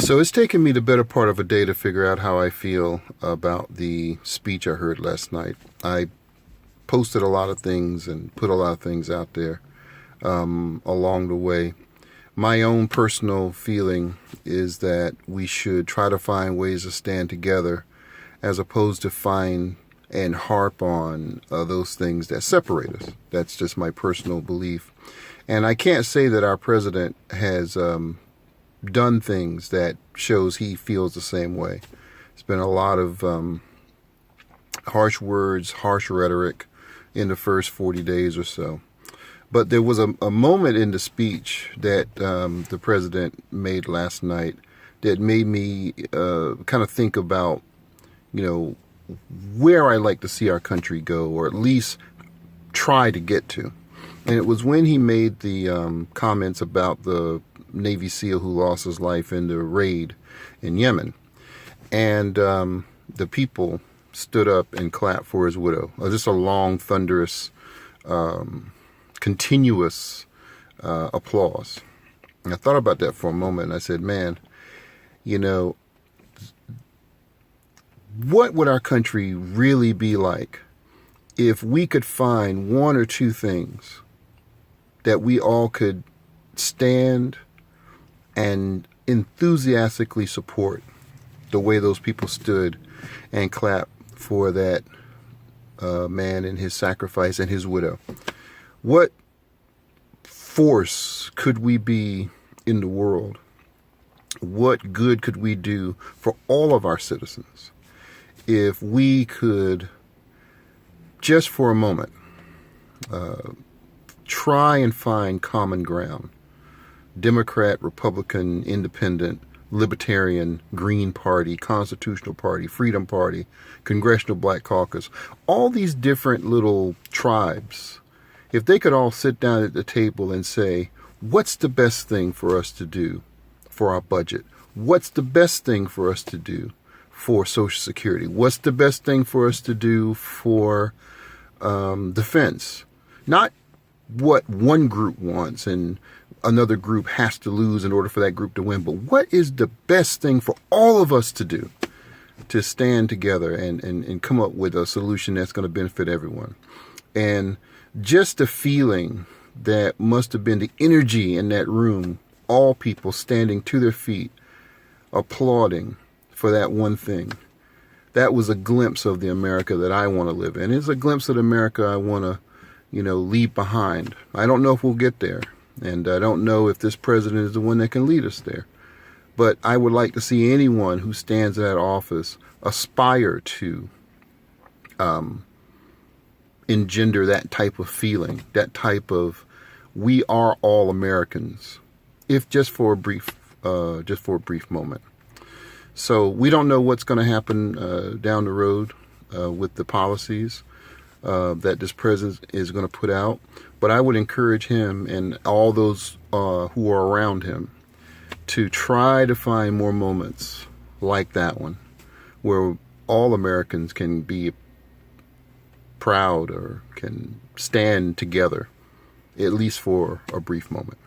So it's taken me the better part of a day to figure out how I feel about the speech I heard last night. I posted a lot of things and put a lot of things out there along the way. My own personal feeling is that we should try to find ways to stand together as opposed to find and harp on those things that separate us. That's just my personal belief. And I can't say that our president has done things that shows he feels the same way. It's been a lot of harsh words, harsh rhetoric in the first 40 days or so. But there was a moment in the speech that the president made last night that made me kind of think about, where I like to see our country go, or at least try to get to. And it was when he made the comments about the Navy SEAL who lost his life in the raid in Yemen. And the people stood up and clapped for his widow. Just a long, thunderous, continuous applause. And I thought about that for a moment, and I said, man, what would our country really be like if we could find one or two things that we all could stand and enthusiastically support the way those people stood and clapped for that man and his sacrifice and his widow? What force could we be in the world? What good could we do for all of our citizens if we could, just for a moment, try and find common ground? Democrat, Republican, Independent, Libertarian, Green Party, Constitutional Party, Freedom Party, Congressional Black Caucus, all these different little tribes, if they could all sit down at the table and say, what's the best thing for us to do for our budget? What's the best thing for us to do for Social Security? What's the best thing for us to do for defense? Not what one group wants and another group has to lose in order for that group to win, but what is the best thing for all of us to do to stand together and come up with a solution that's going to benefit everyone? And just the feeling that must have been the energy in that room, all people standing to their feet, applauding for that one thing. That was a glimpse of the America that I want to live in. It's a glimpse of the America I want to, leave behind. I don't know if we'll get there. And I don't know if this president is the one that can lead us there. But I would like to see anyone who stands in that office aspire to engender that type of feeling, that type of we are all Americans, if just for a brief moment. So we don't know what's going to happen down the road with the policies that this president is going to put out. But I would encourage him and all those who are around him to try to find more moments like that one, where all Americans can be proud or can stand together, at least for a brief moment.